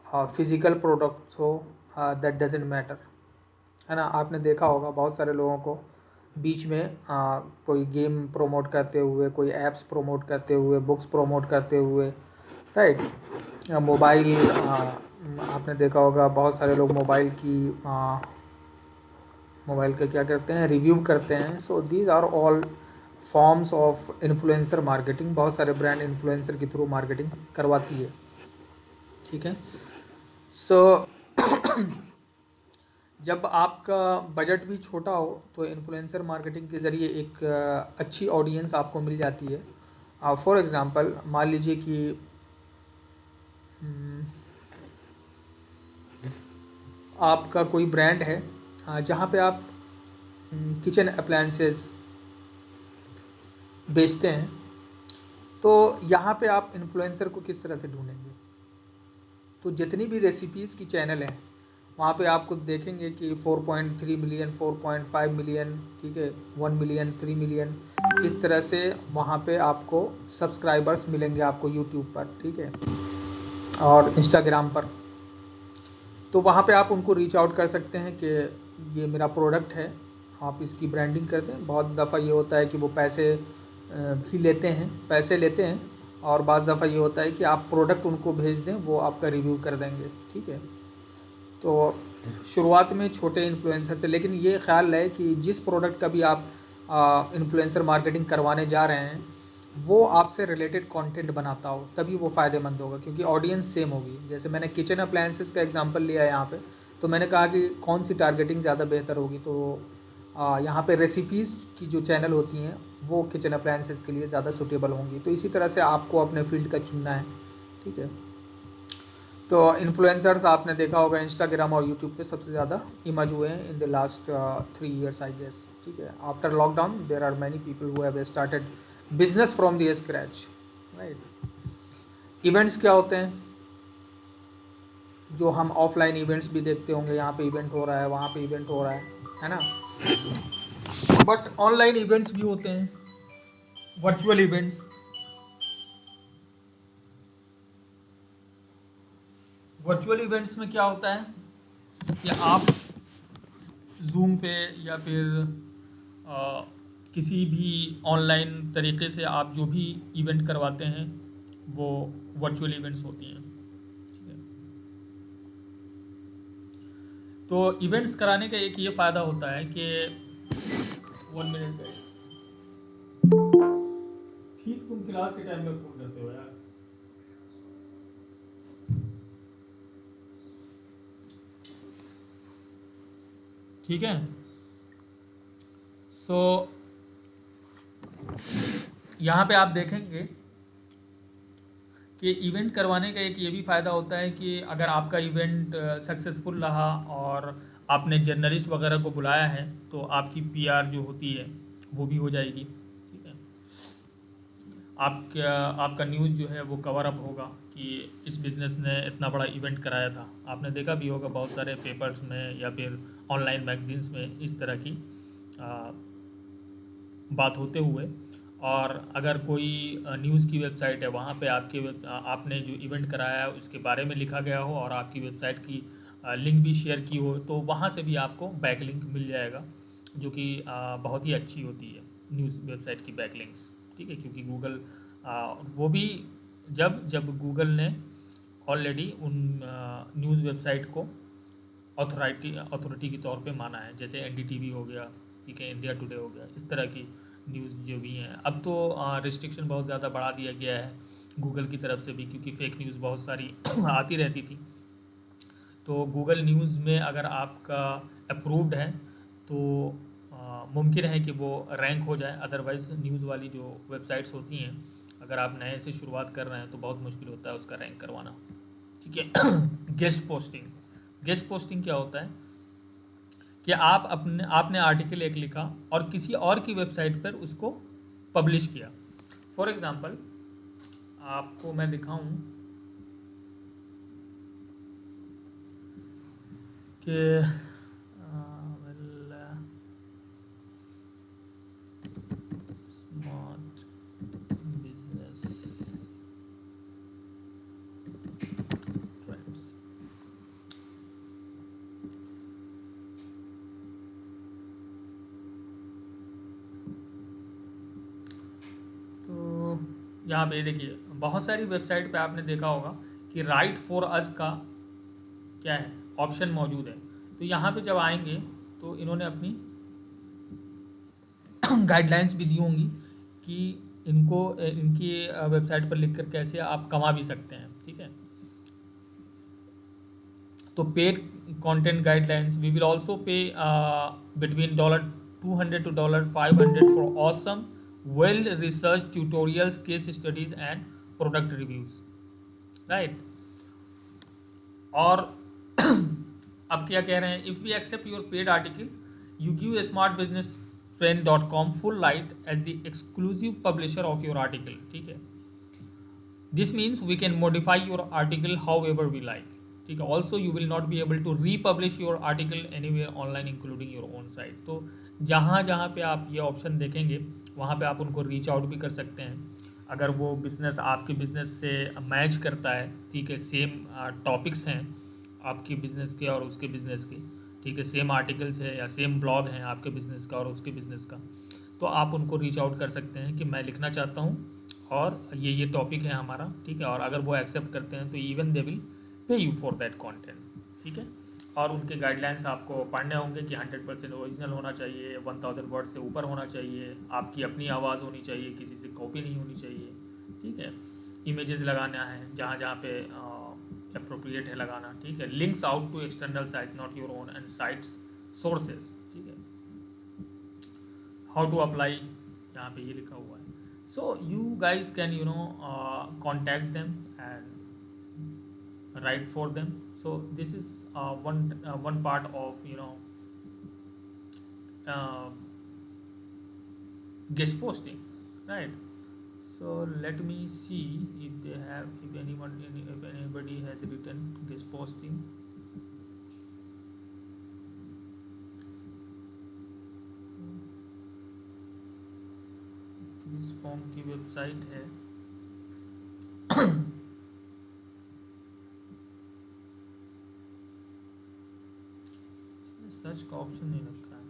Physical products हो, that doesn't matter, है ना। आपने देखा होगा बहुत सारे लोगों को बीच में कोई गेम प्रमोट करते हुए, कोई ऐप्स प्रमोट करते हुए, बुक्स प्रमोट करते हुए, राइट। मोबाइल, आपने देखा होगा बहुत सारे लोग मोबाइल के क्या करते हैं, रिव्यू करते हैं। So these are all forms of influencer marketing. बहुत सारे ब्रांड इन्फ्लुएंसर के थ्रू मार्केटिंग करवाती है, ठीक है। सो जब आपका बजट भी छोटा हो तो इन्फ्लुएंसर मार्केटिंग के ज़रिए एक अच्छी ऑडियंस आपको मिल जाती है। फॉर एग्ज़ाम्पल मान लीजिए कि आपका कोई ब्रांड है जहाँ पे आप किचन अप्लायंसेस बेचते हैं, तो यहाँ पे आप इन्फ्लुएंसर को किस तरह से ढूंढेंगे। तो जितनी भी रेसिपीज़ की चैनल हैं वहाँ पे आपको देखेंगे कि 4.3 मिलियन, 4.5 मिलियन, ठीक है, 1 मिलियन, 3 मिलियन, इस तरह से वहाँ पे आपको सब्सक्राइबर्स मिलेंगे आपको यूट्यूब पर, ठीक है, और इंस्टाग्राम पर। तो वहाँ पे आप उनको रीच आउट कर सकते हैं कि ये मेरा प्रोडक्ट है, आप इसकी ब्रांडिंग कर दें। बहुत दफ़ा ये होता है कि वो पैसे भी लेते हैं, पैसे लेते हैं, और बाद दफ़ा ये होता है कि आप प्रोडक्ट उनको भेज दें, वो आपका रिव्यू कर देंगे, ठीक है। तो शुरुआत में छोटे इन्फ्लुएंसर से, लेकिन ये ख्याल रहे कि जिस प्रोडक्ट का भी आप इन्फ्लुएंसर मार्केटिंग करवाने जा रहे हैं वो आपसे रिलेटेड कंटेंट बनाता हो, तभी वो फ़ायदेमंद होगा, क्योंकि ऑडियंस सेम होगी। जैसे मैंने किचन अप्लायंसेस का एग्जांपल लिया है यहाँ पे, तो मैंने कहा कि कौन सी टारगेटिंग ज़्यादा बेहतर होगी, तो यहाँ पे रेसिपीज़ की जो चैनल होती हैं वो किचन अप्लायंसेस के लिए ज़्यादा सूटेबल होंगी। तो इसी तरह से आपको अपने फील्ड का चुनना है, ठीक है। तो इन्फ्लुएंसर्स आपने देखा होगा इंस्टाग्राम और यूट्यूब पे सबसे ज़्यादा इमर्ज हुए हैं in the last 3 years I guess, ठीक है। After lockdown there are many people who have started business from the scratch, right. Events क्या होते हैं, जो हम ऑफलाइन इवेंट्स भी देखते होंगे, यहाँ पे इवेंट हो रहा है, वहाँ पे इवेंट हो रहा है ना। बट ऑनलाइन इवेंट्स भी होते हैं, वर्चुअल इवेंट्स। वर्चुअल इवेंट्स में क्या होता है कि आप जूम पे या फिर आ, किसी भी ऑनलाइन तरीके से आप जो भी इवेंट करवाते हैं वो वर्चुअल इवेंट्स होती हैं, ठीक है। तो इवेंट्स कराने का एक ये फ़ायदा होता है कि 1 मिनट, ठीक तुम क्लास के टाइम में फ़ोन करते हो यार, ठीक है। सो यहाँ पे आप देखेंगे कि इवेंट करवाने का एक ये भी फ़ायदा होता है कि अगर आपका इवेंट सक्सेसफुल रहा और आपने जर्नलिस्ट वगैरह को बुलाया है तो आपकी पीआर जो होती है वो भी हो जाएगी, ठीक है। आपका आपका न्यूज़ जो है वो कवर अप होगा कि इस बिज़नेस ने इतना बड़ा इवेंट कराया था। आपने देखा भी होगा बहुत सारे पेपर्स में या फिर ऑनलाइन मैगजीन्स में इस तरह की आ, बात होते हुए। और अगर कोई न्यूज़ की वेबसाइट है वहाँ पे आपने जो इवेंट कराया है उसके बारे में लिखा गया हो और आपकी वेबसाइट की लिंक भी शेयर की हो, तो वहाँ से भी आपको बैक लिंक मिल जाएगा, जो कि बहुत ही अच्छी होती है न्यूज़ वेबसाइट की बैक लिंक्स, ठीक है। क्योंकि गूगल वो भी जब जब गूगल ने ऑलरेडी उन न्यूज़ वेबसाइट को अथॉरिटी के तौर पे माना है, जैसे एनडीटीवी हो गया, ठीक है, इंडिया टुडे हो गया, इस तरह की न्यूज़ जो भी हैं। अब तो रिस्ट्रिक्शन बहुत ज़्यादा बढ़ा दिया गया है गूगल की तरफ से भी, क्योंकि फेक न्यूज़ बहुत सारी आती रहती थी। तो गूगल न्यूज़ में अगर आपका अप्रूव्ड है तो मुमकिन है कि वो रैंक हो जाए। अदरवाइज़ न्यूज़ वाली जो वेबसाइट्स होती हैं, अगर आप नए से शुरुआत कर रहे हैं तो बहुत मुश्किल होता है उसका रैंक करवाना, ठीक है। गेस्ट पोस्टिंग क्या होता है कि आपने आर्टिकल एक लिखा और किसी और की वेबसाइट पर उसको पब्लिश किया। फॉर एग्ज़ाम्पल आपको मैं दिखाऊं कि स्मार्ट बिजनेस ट्रेंड्स, यहाँ पे देखिए बहुत सारी वेबसाइट पे आपने देखा होगा कि राइट फॉर अस का क्या है ऑप्शन मौजूद है। तो यहाँ पे जब आएंगे तो इन्होंने अपनी गाइडलाइंस भी दी होंगी कि इनको इनकी वेबसाइट पर लिखकर कैसे आप कमा भी सकते हैं, ठीक है। तो paid content guidelines, we will also pay between $200 to $500 for awesome well research tutorials, case studies and product reviews, right. और अब क्या कह रहे हैं, if we accept your paid article you give smart business trend .com full light as the exclusive publisher of your article, ठीक है। This means we can modify your article however we like, ठीक है। Also you will not be able to republish your article anywhere online including your own site. तो जहाँ जहाँ पे आप ये ऑप्शन देखेंगे वहाँ पे आप उनको रीच आउट भी कर सकते हैं अगर वो बिज़नेस आपके बिज़नेस से मैच करता है, ठीक है। सेम टॉपिक्स हैं आपके बिज़नेस के और उसके बिज़नेस के, ठीक है। सेम आर्टिकल्स है या सेम ब्लॉग हैं आपके बिज़नेस का और उसके बिज़नेस का, तो आप उनको रीच आउट कर सकते हैं कि मैं लिखना चाहता हूँ और ये टॉपिक है हमारा, ठीक है। और अगर वो एक्सेप्ट करते हैं तो even they will pay you for that content, ठीक है। और उनके गाइडलाइंस आपको पढ़ने होंगे कि 100% ओरिजिनल होना चाहिए, 1000 वर्ड से ऊपर होना चाहिए, आपकी अपनी आवाज़ होनी चाहिए, किसी से कॉपी नहीं होनी चाहिए, ठीक है। इमेजेस लगाना है जहाँ जहाँ पे अप्रोप्रिएट है लगाना, ठीक है। Links out to external site not your own and sites sources, ठीक है। हाउ टू अप्लाई यहाँ पे ये लिखा हुआ है। So you guys can contact them and right for them. So this is one part of uh, guest posting, right? So let me see if they have, if anybody has written guest posting. इस form की website है search का option नहीं रखा है।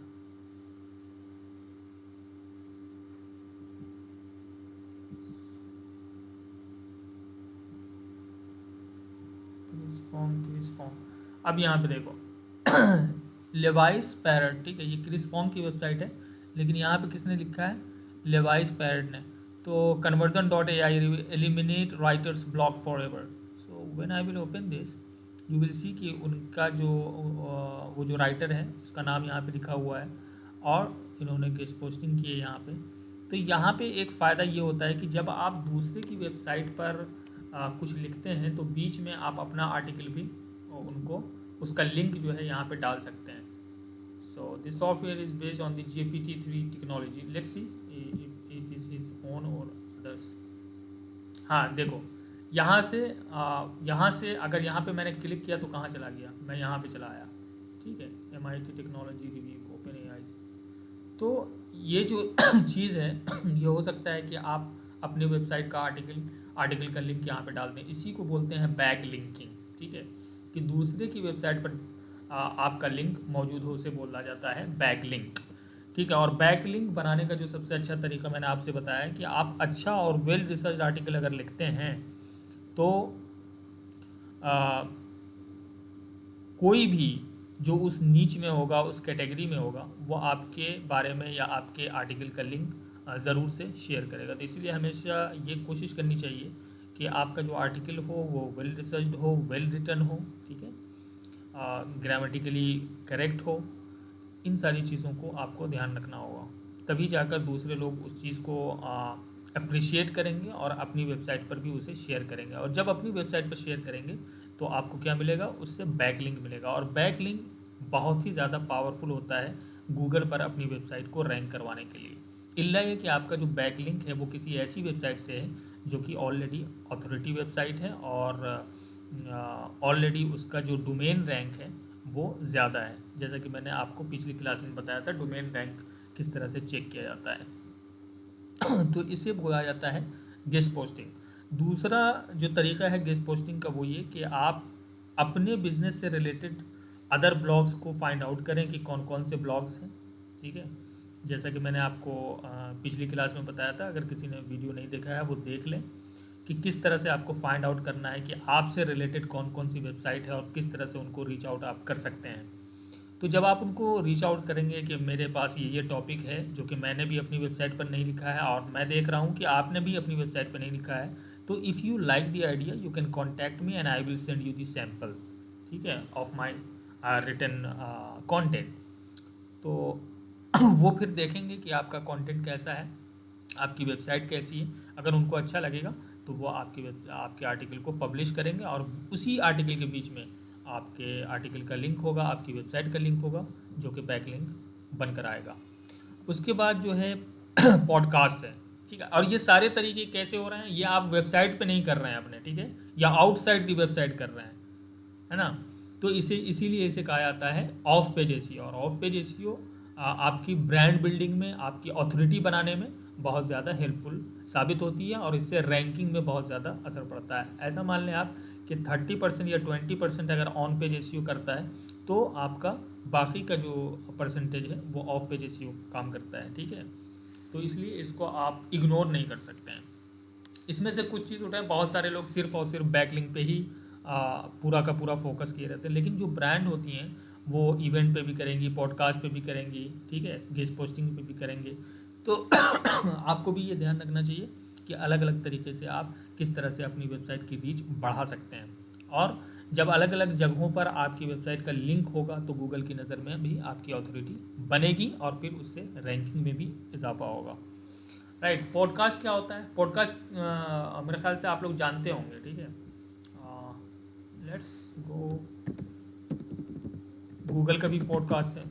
Chris form अब यहाँ पे देखो लेवाइस पैरट, ठीक है। ये क्रिस फॉर्म की वेबसाइट है, लेकिन यहाँ पे किसने लिखा है, लेवाइस पैरट ने। तो conversion.ai eliminate writers block for ever. So when I will open this you will see कि उनका जो वो जो राइटर है उसका नाम यहाँ पे लिखा हुआ है और इन्होंने गेस्ट पोस्टिंग की है यहाँ पे। तो यहाँ पे एक फ़ायदा ये होता है कि जब आप दूसरे की वेबसाइट पर कुछ लिखते हैं तो बीच में आप अपना आर्टिकल भी उनको उसका लिंक जो है यहाँ पे डाल सकते हैं। So this software is based on the GPT-3 technology. Let's see if this is on और अदर्स। हाँ देखो यहाँ से अगर यहाँ पे मैंने क्लिक किया तो कहाँ चला गया, मैं यहाँ पे चला आया, ठीक है। MIT technology review open AI। तो ये जो चीज़ है ये हो सकता है कि आप अपने वेबसाइट का आर्टिकल का लिंक यहाँ पे डाल दें। इसी को बोलते हैं बैक लिंकिंग, ठीक है। कि दूसरे की वेबसाइट पर आपका लिंक मौजूद हो उसे बोला जाता है बैक लिंक, ठीक है। और बैक लिंक बनाने का जो सबसे अच्छा तरीका मैंने आपसे बताया है कि आप अच्छा और वेल रिसर्च आर्टिकल अगर लिखते हैं तो आ, कोई भी जो उस नीच में होगा, उस कैटेगरी में होगा, वो आपके बारे में या आपके आर्टिकल का लिंक ज़रूर से शेयर करेगा। तो इसलिए हमेशा ये कोशिश करनी चाहिए कि आपका जो आर्टिकल हो वो वेल रिसर्च्ड हो, वेल रिटन हो, ठीक है, ग्रामेटिकली करेक्ट हो। इन सारी चीज़ों को आपको ध्यान रखना होगा, तभी जाकर दूसरे लोग उस चीज़ को अप्रिशिएट करेंगे और अपनी वेबसाइट पर भी उसे शेयर करेंगे। और जब अपनी वेबसाइट पर शेयर करेंगे तो आपको क्या मिलेगा, उससे बैक लिंक मिलेगा। और बैक लिंक बहुत ही ज़्यादा पावरफुल होता है गूगल पर अपनी वेबसाइट को रैंक करवाने के लिए। इल्ला ये कि आपका जो बैक लिंक है वो किसी ऐसी वेबसाइट से है जो कि ऑलरेडी अथॉरिटी वेबसाइट है और ऑलरेडी उसका जो डोमेन रैंक है वो ज़्यादा है। जैसा कि मैंने आपको पिछली क्लास में बताया था डोमेन रैंक किस तरह से चेक किया जाता है। तो इसे बोला जाता है गेस्ट पोस्टिंग। दूसरा जो तरीका है गेस्ट पोस्टिंग का वो ये कि आप अपने बिजनेस से रिलेटेड अदर ब्लॉग्स को फाइंड आउट करें कि कौन कौन से ब्लॉग्स हैं, ठीक है। जैसा कि मैंने आपको पिछली क्लास में बताया था, अगर किसी ने वीडियो नहीं देखा है वो देख लें कि किस तरह से आपको फाइंड आउट करना है कि आपसे रिलेटेड कौन कौन सी वेबसाइट है और किस तरह से उनको रीच आउट आप कर सकते हैं। तो जब आप उनको रीच आउट करेंगे कि मेरे पास ये टॉपिक है जो कि मैंने भी अपनी वेबसाइट पर नहीं लिखा है और मैं देख रहा हूँ कि आपने भी अपनी वेबसाइट पर नहीं लिखा है, तो if you like the idea you can contact me and I will send you the sample, ठीक है, ऑफ माई रिटन कंटेंट। तो वो फिर देखेंगे कि आपका कंटेंट कैसा है, आपकी वेबसाइट कैसी है। अगर उनको अच्छा लगेगा तो वो आपके आर्टिकल को पब्लिश करेंगे और उसी आर्टिकल के बीच में आपके आर्टिकल का लिंक होगा, आपकी वेबसाइट का लिंक होगा, जो कि बैक लिंक बनकर आएगा। उसके बाद जो है पॉडकास्ट है, ठीक है। और ये सारे तरीके कैसे हो रहे हैं, ये आप वेबसाइट पे नहीं कर रहे हैं अपने, ठीक है, या आउटसाइड दी वेबसाइट कर रहे हैं, है ना। तो इसीलिए इसे कहा जाता है ऑफ पेज एसईओ। और ऑफ पेज एसईओ आपकी ब्रांड बिल्डिंग में, आपकी ऑथोरिटी बनाने में बहुत ज़्यादा हेल्पफुल साबित होती है और इससे रैंकिंग में बहुत ज़्यादा असर पड़ता है। ऐसा मान लें आप कि 30% या 20% अगर ऑन पेज एसईओ करता है तो आपका बाकी का जो परसेंटेज है वो ऑफ पेज एसईओ काम करता है, ठीक है। तो इसलिए इसको आप इग्नोर नहीं कर सकते हैं। इसमें से कुछ चीज़ उठाएं, बहुत सारे लोग सिर्फ और सिर्फ बैकलिंक पे ही पूरा का पूरा फोकस किए रहते हैं, लेकिन जो ब्रांड होती हैं वो इवेंट पे भी करेंगी, पॉडकास्ट पे भी करेंगी, ठीक है, गेस्ट पोस्टिंग पे भी करेंगे। तो आपको भी ये ध्यान रखना चाहिए कि अलग अलग तरीके से आप किस तरह से अपनी वेबसाइट की रीच बढ़ा सकते हैं। और जब अलग अलग जगहों पर आपकी वेबसाइट का लिंक होगा तो गूगल की नज़र में भी आपकी अथॉरिटी बनेगी और फिर उससे रैंकिंग में भी इजाफा होगा। राइट। पॉडकास्ट क्या होता है? पॉडकास्ट मेरे ख्याल से आप लोग जानते होंगे, ठीक है। लेट्स गो, गूगल का भी पॉडकास्ट है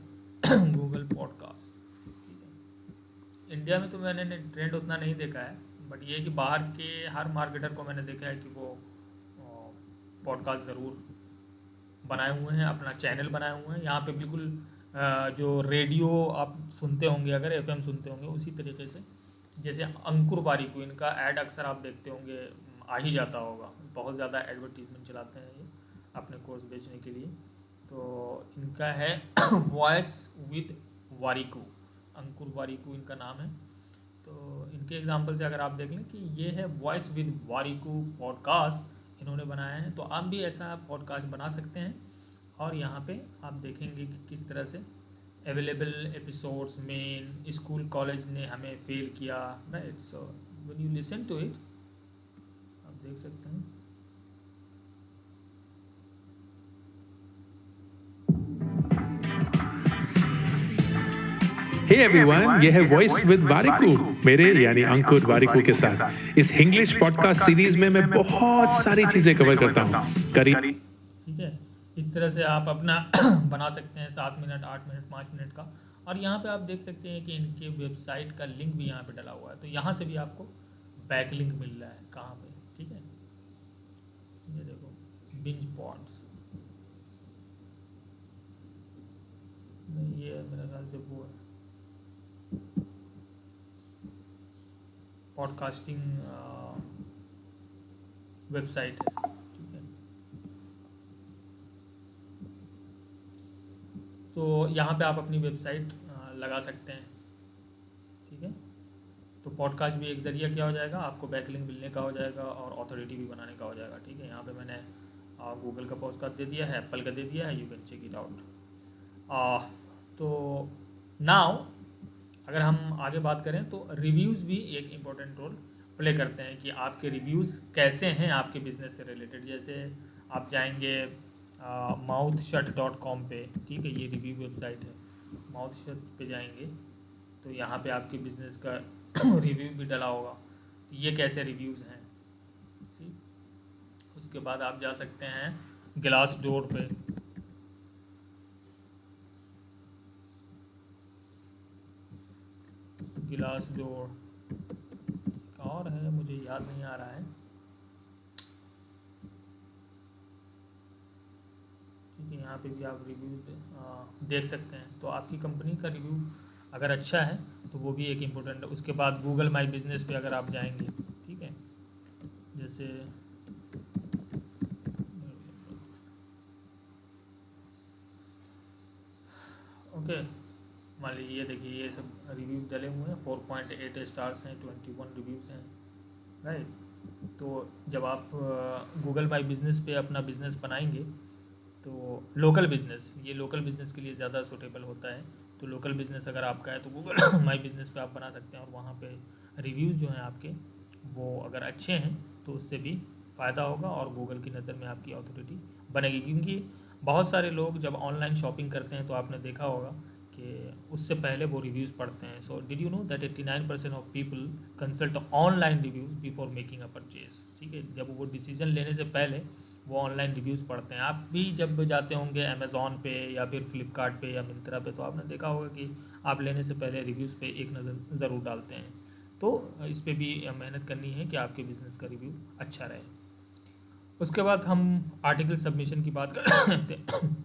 गूगल पॉडकास्ट, ठीक है। इंडिया में तो मैंने ट्रेंड उतना नहीं देखा है, बट ये है कि बाहर के हर मार्केटर को मैंने देखा है कि वो पॉडकास्ट ज़रूर बनाए हुए हैं, अपना चैनल बनाए हुए हैं। यहाँ पे बिल्कुल जो रेडियो आप सुनते होंगे, अगर एफएम सुनते होंगे, उसी तरीके से जैसे अंकुर वारिकू, इनका ऐड अक्सर आप देखते होंगे, आ ही जाता होगा। बहुत ज़्यादा एडवर्टीजमेंट चलाते हैं ये अपने कोर्स बेचने के लिए। तो इनका है वॉइस विद वारिकू, अंकुर वारिकू इनका नाम है। तो इनके एग्जांपल से अगर आप देख लें कि ये है वॉइस विद वारिकू पॉडकास्ट इन्होंने बनाया है, तो आप भी ऐसा पॉडकास्ट बना सकते हैं। और यहाँ पे आप देखेंगे कि किस तरह से अवेलेबल एपिसोड्स में स्कूल कॉलेज ने हमें फेल किया, right. So when you listen to it आप देख सकते हैं। हे एवरीवन, ये है वॉइस विद वारिकू, मेरे यानी अंकुर वारिकू के साथ। इस इंग्लिश पॉडकास्ट सीरीज में मैं बहुत सारी चीजें कवर करता हूँ। ठीक है, इस तरह से आप अपना बना सकते हैं 7 मिनट, 8 मिनट, 5 मिनट का। और यहाँ पे आप देख सकते हैं कि इनके वेबसाइट का लिंक भी यहाँ पे डला हुआ है, तो यहाँ से भी आपको बैक लिंक मिल रहा है कहाँ पे, ठीक है। ये देखो बिंज पॉड्स, ये मेरे ख्याल से वो है पॉडकास्टिंग वेबसाइट है, ठीक है। तो यहाँ पे आप अपनी वेबसाइट लगा सकते हैं, ठीक है। तो पॉडकास्ट भी एक ज़रिया क्या हो जाएगा, आपको बैकलिंक मिलने का हो जाएगा और अथॉरिटी भी बनाने का हो जाएगा, ठीक है। यहाँ पे मैंने गूगल का पॉडकास्ट दे दिया है, एप्पल का दे दिया है, you can check it out. तो नाउ अगर हम आगे बात करें तो रिव्यूज़ भी एक इम्पॉर्टेंट रोल प्ले करते हैं कि आपके रिव्यूज़ कैसे हैं आपके बिज़नेस से रिलेटेड। जैसे आप जाएंगे mouthshut.com पे, ठीक है, ये रिव्यू वेबसाइट है। माउथशट पे जाएंगे तो यहाँ पे आपके बिज़नेस का रिव्यू भी डला होगा, तो ये कैसे रिव्यूज़ हैं, ठीक। उसके बाद आप जा सकते हैं ग्लासडोर पे, ग्लासडोर का और है, मुझे याद नहीं आ रहा है, ठीक है। यहाँ पे भी आप रिव्यू देख सकते हैं। तो आपकी कंपनी का रिव्यू अगर अच्छा है तो वो भी एक इम्पोर्टेंट है। उसके बाद गूगल माई बिजनेस पे अगर आप जाएंगे, ठीक है, जैसे ओके, मान लीजिए ये देखिए ये सब रिव्यू डले हुए हैं, 4.8 स्टार्स हैं, 21 रिव्यूज़ हैं, राइट। तो जब आप गूगल माई बिजनेस पे अपना बिजनेस बनाएंगे तो लोकल बिजनेस, ये लोकल बिजनेस के लिए ज़्यादा सूटेबल होता है। तो लोकल बिजनेस अगर आपका है तो गूगल माई बिजनेस पे आप बना सकते हैं, और वहाँ पे रिव्यूज़ जो हैं आपके वो अगर अच्छे हैं तो उससे भी फ़ायदा होगा और गूगल की नज़र में आपकी अथॉरिटी बनेगी। क्योंकि बहुत सारे लोग जब ऑनलाइन शॉपिंग करते हैं तो आपने देखा होगा कि उससे पहले वो रिव्यूज़ पढ़ते हैं। So did you know that 89% of people consult online reviews before making a purchase, ठीक है। जब वो डिसीजन लेने से पहले वो ऑनलाइन रिव्यूज़ पढ़ते हैं। आप भी जब जाते होंगे अमेज़ॉन पे या फिर फ्लिपकार्ट पे या मिंत्रा पे, तो आपने देखा होगा कि आप लेने से पहले रिव्यूज़ पे एक नज़र ज़रूर डालते हैं। तो इस पे भी मेहनत करनी है कि आपके बिज़नेस का रिव्यू अच्छा रहे। उसके बाद हम आर्टिकल सबमिशन की बात करते हैं।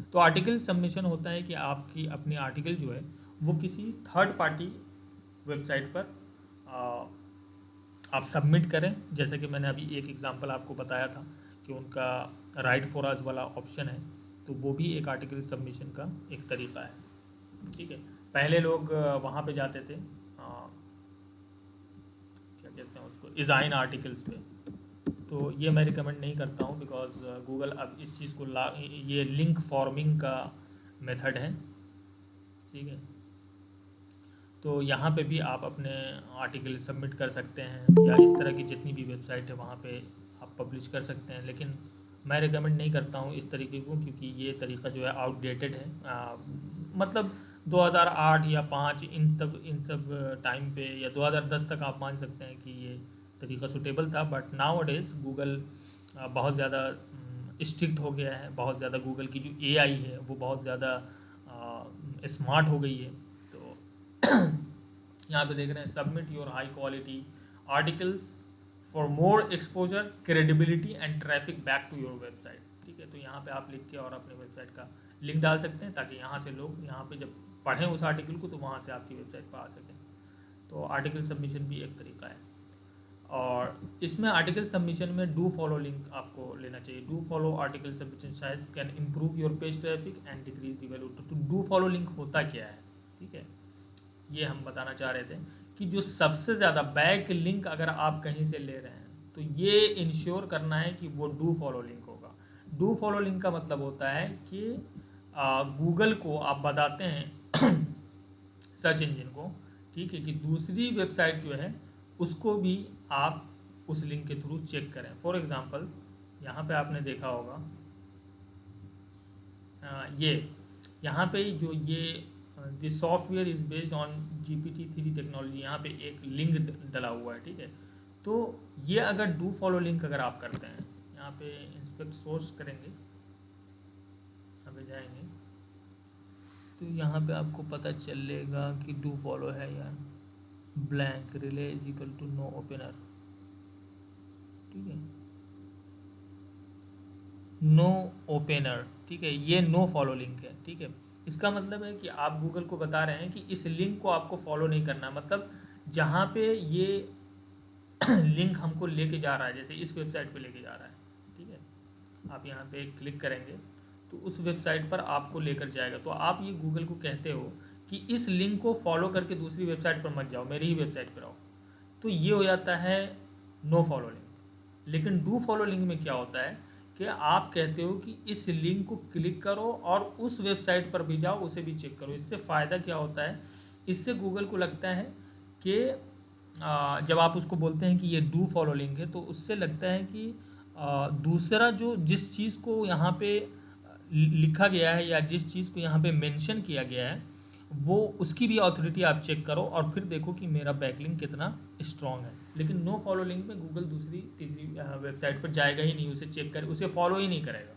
तो आर्टिकल सबमिशन होता है कि आपकी अपनी आर्टिकल जो है वो किसी थर्ड पार्टी वेबसाइट पर आप सबमिट करें। जैसे कि मैंने अभी एक एग्जांपल आपको बताया था कि उनका राइट फॉर अस वाला ऑप्शन है, तो वो भी एक आर्टिकल सबमिशन का एक तरीका है, ठीक है। पहले लोग वहाँ पे जाते थे, क्या कहते हैं उसको, डिज़ाइन आर्टिकल्स पे। तो ये मैं रिकमेंड नहीं करता हूँ, बिकॉज गूगल अब इस चीज़ को ये लिंक फॉर्मिंग का मेथड है, ठीक है। तो यहाँ पे भी आप अपने आर्टिकल सबमिट कर सकते हैं, या इस तरह की जितनी भी वेबसाइट है वहाँ पे आप पब्लिश कर सकते हैं। लेकिन मैं रिकमेंड नहीं करता हूँ इस तरीके को, क्योंकि ये तरीका जो है आउटडेटेड है। मतलब 2008 या 5 इन सब टाइम पे, या 2010 तक आप मान सकते हैं कि ये तरीका सूटेबल था। बट नाउ डेज गूगल बहुत ज़्यादा स्ट्रिक्ट हो गया है, बहुत ज़्यादा गूगल की जो AI है वो बहुत ज़्यादा स्मार्ट हो गई है। तो यहाँ पे देख रहे हैं, submit your high quality articles for more exposure, credibility and traffic back to your website, ठीक है। तो यहाँ पे आप लिख के और अपने वेबसाइट का लिंक डाल सकते हैं, ताकि यहाँ से लोग यहाँ पे जब पढ़ें उस आर्टिकल को तो वहाँ से आपकी वेबसाइट पर आ सकें। तो आर्टिकल सबमिशन भी एक तरीका है। और इसमें आर्टिकल सबमिशन में डू फॉलो लिंक आपको लेना चाहिए। Do follow article submission size can improve your page traffic and decrease the value. तो डू फॉलो लिंक होता क्या है, ठीक है, ये हम बताना चाह रहे थे कि जो सबसे ज़्यादा बैक लिंक अगर आप कहीं से ले रहे हैं तो ये इंश्योर करना है कि वो डू फॉलो लिंक होगा। डू फॉलो लिंक का मतलब होता है कि गूगल को आप बताते हैं सर्च इंजन को, ठीक है, कि दूसरी वेबसाइट जो है उसको भी आप उस लिंक के थ्रू चेक करें। फॉर एग्जांपल यहाँ पे आपने देखा होगा ये यहाँ पे जो ये this software is based on GPT-3 technology, यहाँ पे एक लिंक डला हुआ है, ठीक है। तो ये अगर डू फॉलो लिंक अगर आप करते हैं, यहाँ पे इंस्पेक्ट सोर्स करेंगे, यहाँ पे जाएंगे तो यहाँ पे आपको पता चलेगा कि डू फॉलो है या blank rel is equal to no opener, ठीक है, नो ओपनर, ठीक है, ये नो फॉलो लिंक है, ठीक है। इसका मतलब है कि आप गूगल को बता रहे हैं कि इस लिंक को आपको फॉलो नहीं करना। मतलब जहाँ पे ये लिंक हमको लेके जा रहा है, जैसे इस वेबसाइट पे लेके जा रहा है, ठीक है, आप यहाँ पे क्लिक करेंगे तो उस वेबसाइट पर आपको लेकर जाएगा। तो आप ये गूगल को कहते हो कि इस लिंक को फॉलो करके दूसरी वेबसाइट पर मत जाओ, मेरी ही वेबसाइट पर आओ। तो ये हो जाता है नो फॉलो लिंक। लेकिन डू फॉलो लिंक में क्या होता है कि आप कहते हो कि इस लिंक को क्लिक करो और उस वेबसाइट पर भी जाओ, उसे भी चेक करो। इससे फ़ायदा क्या होता है, इससे गूगल को लगता है कि जब आप उसको बोलते हैं कि ये डू फॉलो लिंक है, तो उससे लगता है कि दूसरा जो जिस चीज़ को यहाँ पे लिखा गया है या जिस चीज़ को यहाँ पे मेंशन किया गया है वो उसकी भी अथॉरिटी आप चेक करो और फिर देखो कि मेरा बैकलिंक कितना स्ट्रॉन्ग है। लेकिन नो फॉलो लिंक में गूगल दूसरी तीसरी वेबसाइट पर जाएगा ही नहीं, उसे चेक कर उसे फॉलो ही नहीं करेगा,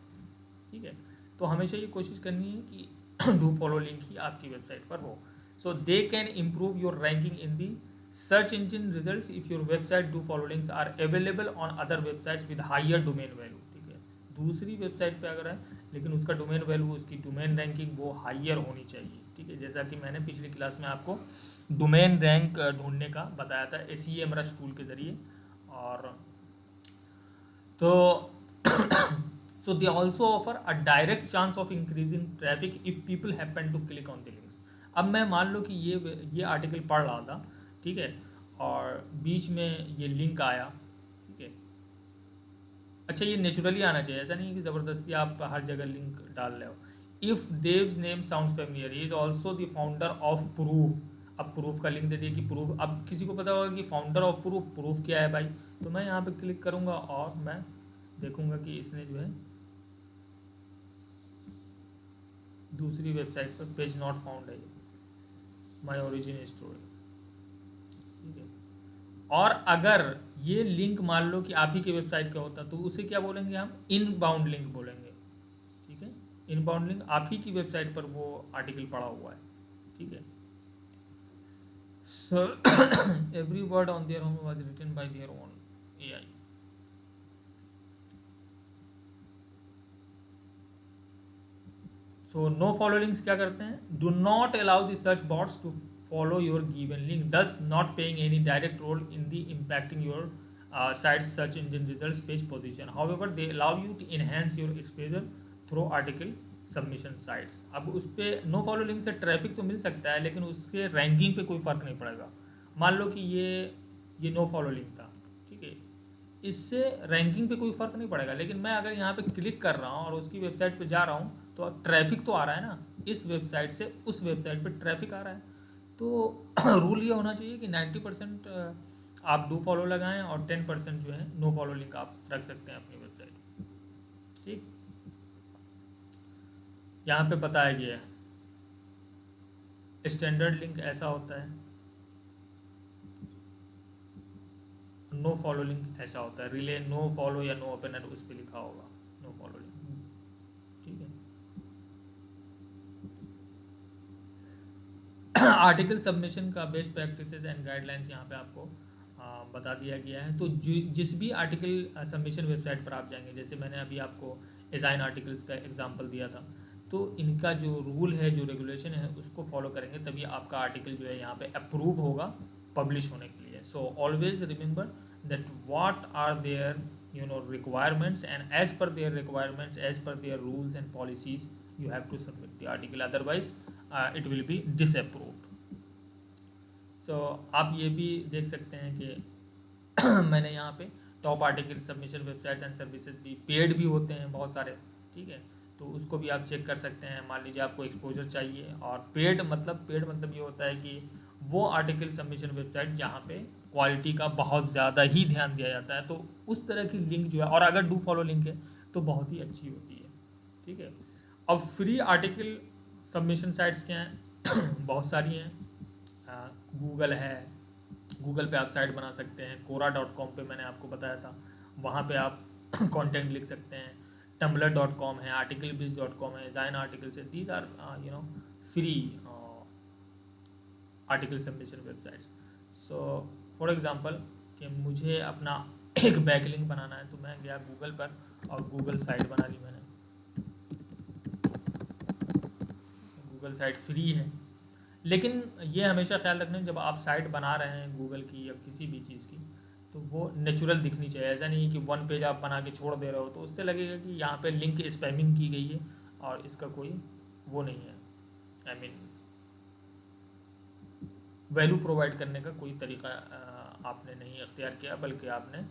ठीक है। तो हमेशा ये कोशिश करनी है कि डू फॉलो लिंक ही आपकी वेबसाइट पर हो। So they can improve your ranking in the search engine results if your website do follow links are available on other websites with higher domain value, ठीक है। दूसरी वेबसाइट पे अगर है लेकिन उसका डोमेन वैल्यू, उसकी डोमेन रैंकिंग वो हायर होनी चाहिए, ठीक है। जैसा कि मैंने पिछली क्लास में आपको डोमेन रैंक ढूंढने का बताया था SEMrush टूल के ज़रिए। और तो so they also offer a direct chance of increasing traffic if people happen to click on the links। अब मैं मान लो कि ये आर्टिकल पढ़ रहा था, ठीक है, और बीच में ये लिंक आया, ठीक है। अच्छा, ये नेचुरली आना चाहिए, ऐसा नहीं है कि ज़बरदस्ती आप हर जगह लिंक डाल रहे हो। If Dev's name sound familiar, is also the founder of proof. अब प्रूफ का लिंक दे दिया कि प्रूफ, अब किसी को पता होगा कि फाउंडर ऑफ प्रूफ, प्रूफ क्या है भाई, तो मैं यहाँ पे क्लिक करूँगा और मैं देखूँगा कि इसने जो है दूसरी वेबसाइट पर पेज नॉट फाउंड है, माई ओरिजिन स्टोरी, ठीक है। और अगर ये लिंक मान लो कि आप ही के वेबसाइट का होता तो उसे क्या बोलेंगे हम, इनबाउंड लिंक बोलेंगे, ठीक है। इनबाउंड लिंक, आप ही की वेबसाइट पर वो आर्टिकल पड़ा हुआ है, ठीक है। So every word on their home was written by their own AI. So no follow links क्या करते हैं, do not allow the search bots to follow your given link, thus not playing any direct role in the impacting your site's search engine results page position. However, they allow you to enhance your exposure through article submission sites. अब उस पर no follow link से traffic तो मिल सकता है, लेकिन उसके ranking पे कोई फ़र्क नहीं पड़ेगा। मान लो कि ये नो फॉलो लिंक था, ठीक है, इससे रैंकिंग पे कोई फ़र्क नहीं पड़ेगा, लेकिन मैं अगर यहाँ पे क्लिक कर रहा हूँ और उसकी वेबसाइट पे जा रहा हूँ तो ट्रैफिक तो आ रहा है ना, इस वेबसाइट से उस वेबसाइट पे ट्रैफिक आ रहा है। तो रूल ये होना चाहिए कि 90% आप डू फॉलो लगाएं और 10% जो है नो फॉलो लिंक आप रख सकते हैं अपनी वेबसाइट, ठीक। यहाँ पे बताया गया है स्टैंडर्ड लिंक ऐसा होता है, नो फॉलो लिंक ऐसा होता है, रिले नो फॉलो या नो ओपन उस पर लिखा होगा नो फॉलो लिंक, ठीक है। आर्टिकल सबमिशन का बेस्ट प्रैक्टिसेस एंड गाइडलाइंस यहाँ पे आपको बता दिया गया है। तो जिस भी आर्टिकल सबमिशन वेबसाइट पर आप जाएंगे, जैसे मैंने अभी आपको डिज़ाइन आर्टिकल्स का एग्जांपल दिया था, तो इनका जो रूल है, जो रेगुलेशन है, उसको फॉलो करेंगे तभी आपका आर्टिकल जो है यहाँ पे अप्रूव होगा पब्लिश होने के लिए। So always remember that what are their requirements, and as per their requirements, as per their rules and policies, you have to submit the article, otherwise it will be disapproved. So आप ये भी देख सकते हैं कि मैंने यहाँ पे top article submission websites and services भी पेड भी होते हैं बहुत सारे, ठीक है, तो उसको भी आप चेक कर सकते हैं। मान लीजिए आपको एक्सपोजर चाहिए, और पेड मतलब ये होता है कि वो आर्टिकल सबमिशन वेबसाइट जहाँ पे क्वालिटी का बहुत ज़्यादा ही ध्यान दिया जाता है, तो उस तरह की लिंक जो है, और अगर डू फॉलो लिंक है तो बहुत ही अच्छी होती है, ठीक है। अब फ्री आर्टिकल सबमिशन साइट्स क्या हैं बहुत सारी हैं। गूगल है, गूगल पे आप साइट बना सकते हैं, quora.com पे मैंने आपको बताया था, वहाँ पे आप कंटेंट लिख सकते हैं। tumblr.com है, articlebiz.com है, Zain articles है, these are free article submission websites. So for example कि मुझे अपना एक बैकलिंक बनाना है, तो मैं गया गूगल पर और गूगल साइट बना ली मैंने। गूगल साइट फ्री है, लेकिन ये हमेशा ख्याल रखना, जब आप साइट बना रहे हैं गूगल की या किसी भी चीज़ की, तो वो नेचुरल दिखनी चाहिए। ऐसा नहीं कि वन पेज आप बना के छोड़ दे रहे हो, तो उससे लगेगा कि यहाँ पे लिंक स्पैमिंग की गई है और इसका कोई वो नहीं है, आई मीन वैल्यू प्रोवाइड करने का कोई तरीका आपने नहीं अख्तियार किया, बल्कि आपने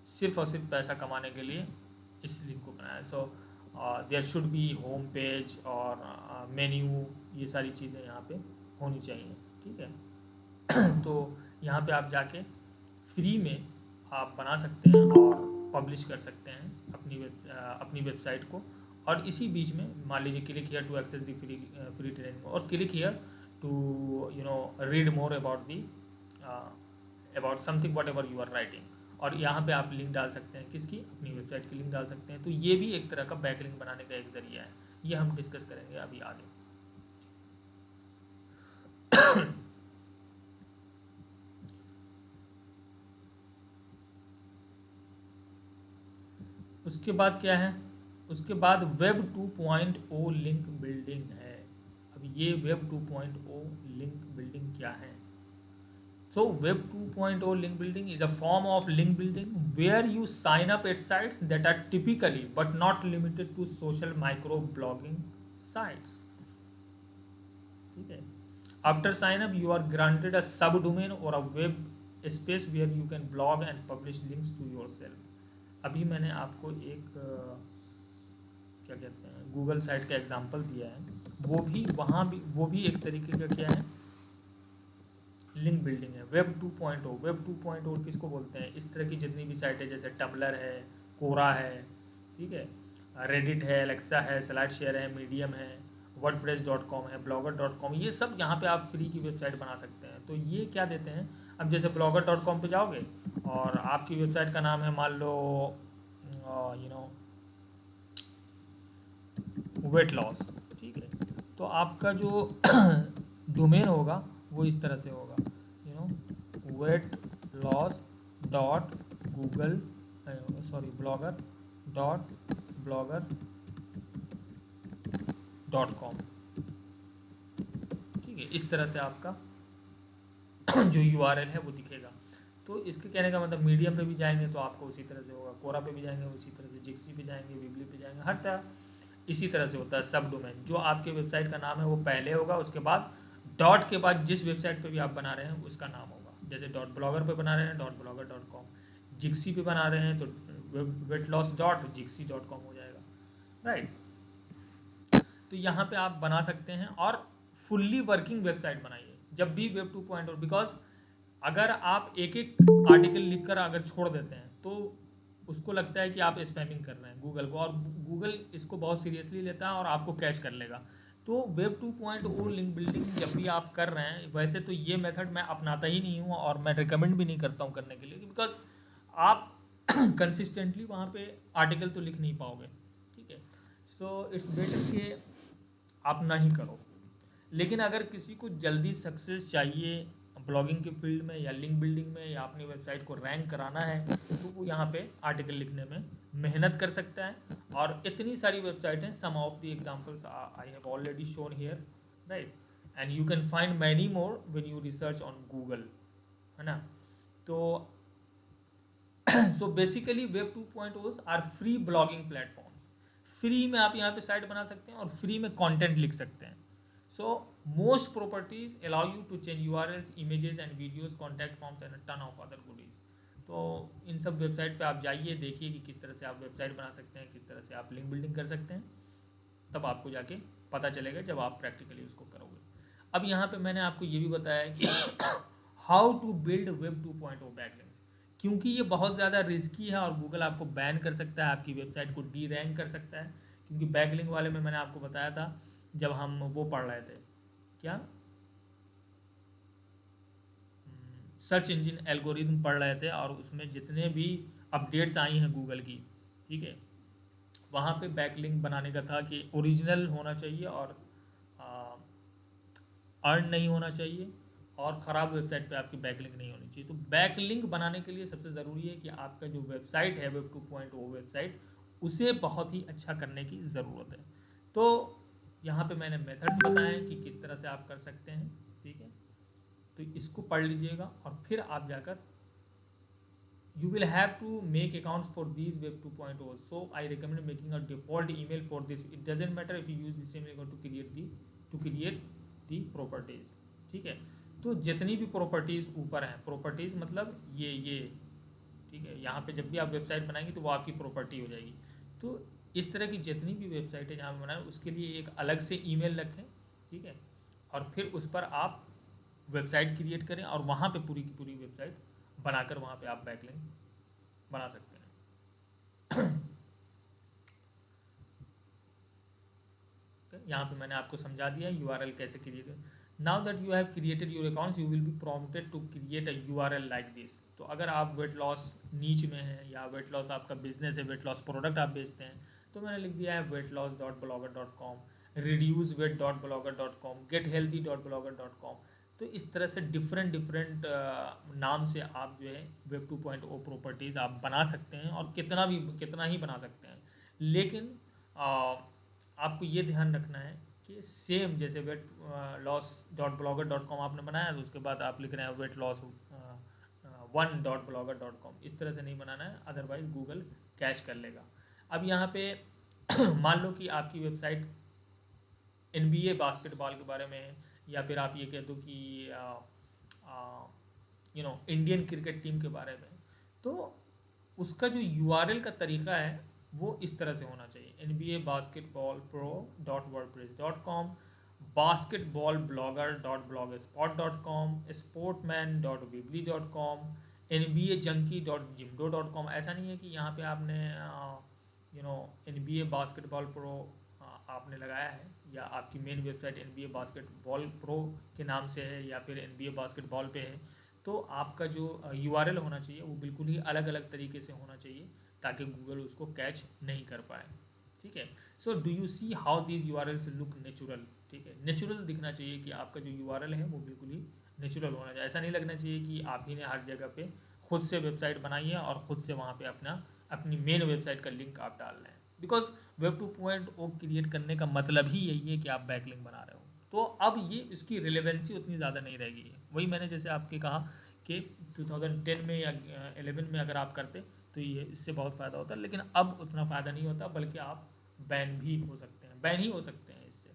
सिर्फ और सिर्फ पैसा कमाने के लिए इस लिंक को बनाया। So there should be home page और मेन्यू, ये सारी चीज़ें यहाँ पे होनी चाहिए, ठीक है। तो यहाँ पे आप जाके फ्री में आप बना सकते हैं और पब्लिश कर सकते हैं अपनी वेबसाइट को। और इसी बीच में मान लीजिए click here to access the free training, और click here to read more about about something whatever you are writing, और यहाँ पे आप लिंक डाल सकते हैं, किसकी, अपनी वेबसाइट की लिंक डाल सकते हैं। तो ये भी एक तरह का बैकलिंक बनाने का एक जरिया है, ये हम डिस्कस करेंगे अभी आगे। उसके बाद क्या है, उसके बाद वेब 2.0 लिंक बिल्डिंग है। अब ये वेब 2.0 लिंक बिल्डिंग क्या है? So web 2.0 link building is a form of link building where you sign up at sites that are typically but not limited to social micro blogging sites. ठीक है। After sign up you are granted a subdomain और a web space where you can blog and publish links to yourself. अभी मैंने आपको एक क्या कहते हैं गूगल साइट का एग्जांपल दिया है, वो भी एक तरीके का क्या है, लिंक बिल्डिंग है। वेब 2.0 किसको बोलते हैं, इस तरह की जितनी भी साइट है, जैसे टम्बलर है, कोरा है, ठीक है, रेडिट है, एलेक्सा है, स्लाइड शेयर है, मीडियम है, wordpress.com है, blogger.com, ये सब यहाँ पे आप फ्री की वेबसाइट बना सकते हैं। तो ये क्या देते हैं, अब जैसे blogger.com पे जाओगे और आपकी वेबसाइट का नाम है मान लो वेट लॉस, ठीक है, तो आपका जो डोमेन होगा वो इस तरह से होगा, weight loss dot Google blogger.com, ठीक है, इस तरह से आपका जो URL है वो दिखेगा। तो इसके कहने का मतलब मीडियम पे भी जाएंगे तो आपको उसी तरह से होगा, कोरा पे भी जाएंगे उसी तरह से, जिक्सी पे जाएंगे, विबली पे जाएंगे, हर तरह इसी तरह से होता है। सब डोमेन जो आपके वेबसाइट का नाम है वो पहले होगा, उसके बाद डॉट के बाद जिस वेबसाइट पे भी आप बना रहे हैं उसका नाम होगा। जैसे डॉट ब्लॉगर पे बना रहे हैं .blogger.com, जिक्सी पे बना रहे हैं तो wetlosss.jixi.com हो जाएगा, राइट। तो यहाँ पे आप बना सकते हैं और फुल्ली वर्किंग वेबसाइट बनाइए जब भी वेब 2.0, बिकॉज अगर आप एक एक आर्टिकल लिखकर अगर छोड़ देते हैं तो उसको लगता है कि आप स्पैमिंग कर रहे हैं गूगल को, और गूगल इसको बहुत सीरियसली लेता है और आपको कैच कर लेगा। तो वेब 2.0 लिंक बिल्डिंग जब भी आप कर रहे हैं, वैसे तो ये मेथड मैं अपनाता ही नहीं हूँ और मैं रिकमेंड भी नहीं करता हूँ करने के लिए, बिकॉज आप कंसिस्टेंटली वहाँ पे आर्टिकल तो लिख नहीं पाओगे, ठीक है। सो इट्स बेटर कि आप ना ही करो। लेकिन अगर किसी को जल्दी सक्सेस चाहिए ब्लॉगिंग के फील्ड में या लिंक बिल्डिंग में या अपनी वेबसाइट को रैंक कराना है तो वो यहाँ पे आर्टिकल लिखने में मेहनत कर सकता है। और इतनी सारी वेबसाइट हैं, some of the examples I have already shown here, right, and you can find many more when you research on Google, है ना। तो so basically web 2.0 are free blogging platform. Free में आप यहाँ पे साइट बना सकते हैं और फ्री में कंटेंट लिख सकते हैं। So most properties allow you to change URLs, images and videos, contact forms and a ton of other goodies. तो इन सब वेबसाइट पे आप जाइए, देखिए कि किस तरह से आप वेबसाइट बना सकते हैं, किस तरह से आप लिंक बिल्डिंग कर सकते हैं, तब आपको जाके पता चलेगा जब आप प्रैक्टिकली उसको करोगे। अब यहाँ पे मैंने आपको ये भी बताया कि how to build web 2.0 backlinks, क्योंकि ये बहुत ज़्यादा रिस्की है और गूगल आपको बैन कर सकता है, आपकी वेबसाइट को डी रैंक कर सकता है। क्योंकि बैकलिंक वाले में मैंने आपको बताया था जब हम वो पढ़ रहे थे, क्या सर्च इंजन एल्गोरिथम पढ़ रहे थे, और उसमें जितने भी अपडेट्स आई हैं गूगल की, ठीक है, वहाँ पे बैकलिंक बनाने का था कि ओरिजिनल होना चाहिए और अर्न नहीं होना चाहिए और ख़राब वेबसाइट पे आपकी बैकलिंक नहीं होनी चाहिए। तो बैकलिंक बनाने के लिए सबसे ज़रूरी है कि आपका जो वेबसाइट है वेब 2.0 वेबसाइट, उसे बहुत ही अच्छा करने की ज़रूरत है। तो यहाँ पे मैंने मेथड्स बताए हैं कि किस तरह से आप कर सकते हैं, ठीक है। तो इसको पढ़ लीजिएगा और फिर आप जाकर you will have to make accounts for these web 2.0, so I recommend making a default email for this. It doesn't matter if you use the same email to create the properties, ठीक है। तो जितनी भी properties ऊपर हैं, properties मतलब ये ठीक है, यहाँ पे जब भी आप वेबसाइट बनाएंगे तो वो आपकी प्रॉपर्टी हो जाएगी। तो इस तरह की जितनी भी वेबसाइट है जहाँ पे बनाए उसके लिए एक अलग से ईमेल रखें, ठीक है, और फिर उस पर आप वेबसाइट क्रिएट करें और वहाँ पे पूरी की पूरी वेबसाइट बनाकर वहाँ पे आप बैकलिंक बना सकते हैं। यहाँ पे मैंने आपको समझा दिया URL कैसे create. Now that you have created your accounts you will be prompted to create a URL like this. तो अगर आप वेट लॉस नीच में हैं या वेट लॉस आपका बिजनेस है, वेट लॉस प्रोडक्ट आप बेचते हैं, तो मैंने लिख दिया है wetlloss.blogger.com, reduceweight.blogger.com, gethealthy.blogger.com। तो इस तरह से डिफरेंट नाम से आप जो है वेब 2.0 प्रॉपर्टीज़ आप बना सकते हैं और कितना ही बना सकते हैं। लेकिन आपको ये ध्यान रखना है कि सेम जैसे wetlloss.blogger.com आपने बनाया तो उसके बाद आप लिख रहे हैं wetlloss1.blogger.com, इस तरह से नहीं बनाना है, अदरवाइज गूगल कैच कर लेगा। अब यहाँ पे मान लो कि आपकी वेबसाइट NBA बास्केटबॉल के बारे में है या फिर आप ये कह दो कि इंडियन क्रिकेट टीम के बारे में, तो उसका जो URL का तरीका है वो इस तरह से होना चाहिए: nbabasketballpro.wordpress.com, basketballblogger.blogspot.com, sportman.weebly.com, nbajunkie.jimdo.com। ऐसा नहीं है कि यहाँ पे आपने NBA बास्केटबॉल प्रो आपने लगाया है या आपकी main website NBA basketball pro के नाम से है या फिर NBA बास्केटबॉल पे है, तो आपका जो URL होना चाहिए वो बिल्कुल ही अलग अलग तरीके से होना चाहिए ताकि गूगल उसको कैच नहीं कर पाए। ठीक है, so do you see how these URLs look natural. ठीक है, नेचुरल दिखना चाहिए कि आपका जो URL है वो बिल्कुल ही नेचुरल होना चाहिए। ऐसा नहीं लगना चाहिए कि आप ही ने हर जगह पे खुद से वेबसाइट बनाई है और ख़ुद से वहाँ पे अपनी मेन वेबसाइट का लिंक आप डाल रहे हैं। बिकॉज वेब 2.0 क्रिएट करने का मतलब ही यही है कि आप बैकलिंक बना रहे हो। तो अब ये इसकी रिलेवेंसी उतनी ज़्यादा नहीं रहेगी। वही मैंने जैसे आपके कहा कि 2010 में या 11 में अगर आप करते तो ये इससे बहुत फ़ायदा होता है, लेकिन अब उतना फ़ायदा नहीं होता, बल्कि आप बैन भी हो सकते हैं, बैन ही हो सकते हैं इससे।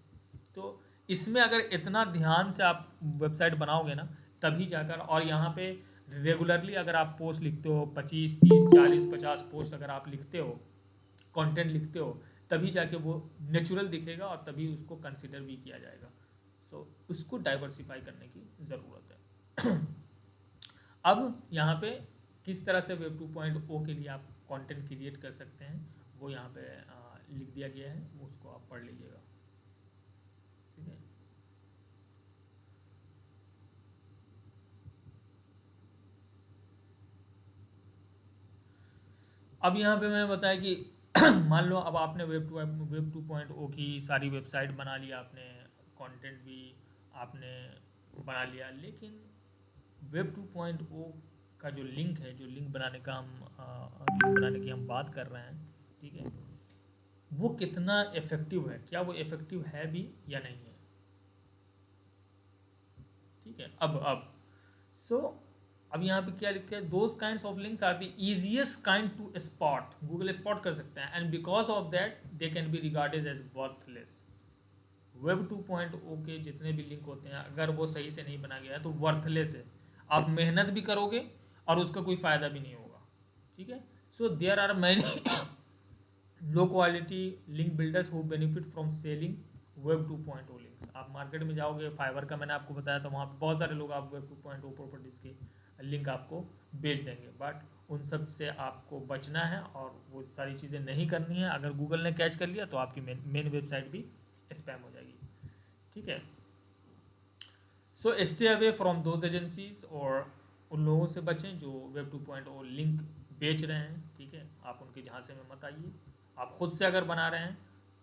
तो इसमें अगर इतना ध्यान से आप वेबसाइट बनाओगे ना, तभी जाकर, और यहाँ पे रेगुलरली अगर आप पोस्ट लिखते हो 25, 30, 40, 50 पोस्ट अगर आप लिखते हो, कंटेंट लिखते हो, तभी जाके वो नेचुरल दिखेगा और तभी उसको कंसिडर भी किया जाएगा। सो उसको डाइवर्सिफाई करने की ज़रूरत है। अब यहाँ पे किस तरह से वेब 2.0 के लिए आप कंटेंट क्रिएट कर सकते हैं वो यहाँ पे लिख दिया गया है, वो उसको आप पढ़ लीजिएगा। ठीक है, अब यहाँ पे मैंने बताया कि मान लो अब आपने वेब 2.0 की सारी वेबसाइट बना लिया, आपने कंटेंट भी आपने बना लिया, लेकिन वेब 2.0 का जो लिंक है, जो लिंक बनाने का लिंक बनाने की हम बात कर रहे हैं, ठीक है, वो कितना इफेक्टिव है, क्या वो इफेक्टिव है भी या नहीं है। ठीक है, अब यहाँ पे क्या लिखा है, those kinds of links are the easiest kind to spot, Google spot कर सकते हैं, and because of that they can be regarded as worthless. Web 2.0 के जितने भी लिंक होते हैं, अगर वो सही से नहीं बना गया है तो वर्थलेस है, आप मेहनत भी करोगे और उसका कोई फ़ायदा भी नहीं होगा। ठीक है, so there are many low quality link builders who benefit from selling web 2.0 links. आप मार्केट में जाओगे, फाइवर का मैंने आपको बताया, तो वहाँ पे बहुत सारे लोग आप वेब 2.0 प्रॉपर्टीज़ के लिंक आपको बेच देंगे, बट उन सब से आपको बचना है और वो सारी चीज़ें नहीं करनी है। अगर गूगल ने कैच कर लिया तो आपकी मेन वेबसाइट भी स्पैम हो जाएगी। ठीक है, so stay away from those agencies, और उन लोगों से बचें जो वेब 2.0 लिंक बेच रहे हैं। ठीक है, आप उनके झांसे में मत आइए। आप खुद से अगर बना रहे हैं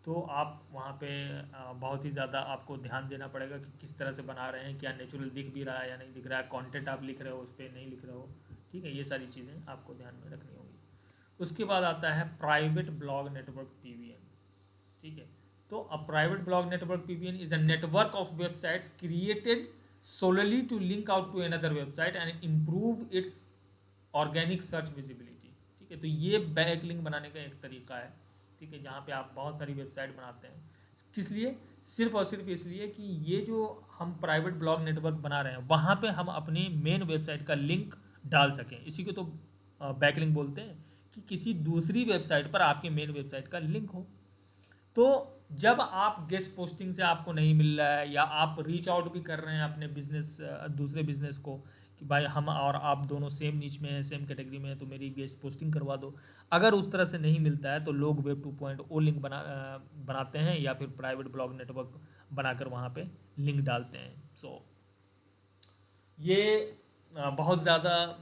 तो आप वहाँ पे बहुत ही ज़्यादा आपको ध्यान देना पड़ेगा कि किस तरह से बना रहे हैं, क्या नेचुरल दिख भी रहा है या नहीं दिख रहा है, कंटेंट आप लिख रहे हो उस पर नहीं लिख रहे हो। ठीक है, ये सारी चीज़ें आपको ध्यान में रखनी होगी। उसके बाद आता है प्राइवेट ब्लॉग नेटवर्क PBN। ठीक है, तो a private blog network PBN is a network of websites created solely to link out to another website and improve its organic search visibility। ठीक है, तो ये बैक लिंक बनाने का एक तरीका है। ठीक है, जहाँ पे आप बहुत सारी वेबसाइट बनाते हैं, किस लिए, सिर्फ और सिर्फ इसलिए कि ये जो हम प्राइवेट ब्लॉग नेटवर्क बना रहे हैं वहाँ पे हम अपनी मेन वेबसाइट का लिंक डाल सकें। इसी को तो बैक लिंक बोलते हैं, कि किसी दूसरी वेबसाइट पर आपके मेन वेबसाइट का लिंक हो। तो जब आप गेस्ट पोस्टिंग से आपको नहीं मिल रहा है, या आप रीच आउट भी कर रहे हैं अपने बिजनेस, दूसरे बिजनेस को, कि भाई हम और आप दोनों सेम नीच में हैं, सेम कैटेगरी में हैं, तो मेरी गेस्ट पोस्टिंग करवा दो, अगर उस तरह से नहीं मिलता है तो लोग वेब 2.0 लिंक बनाते हैं या फिर प्राइवेट ब्लॉग नेटवर्क बनाकर वहाँ पे लिंक डालते हैं। सो ये बहुत ज़्यादा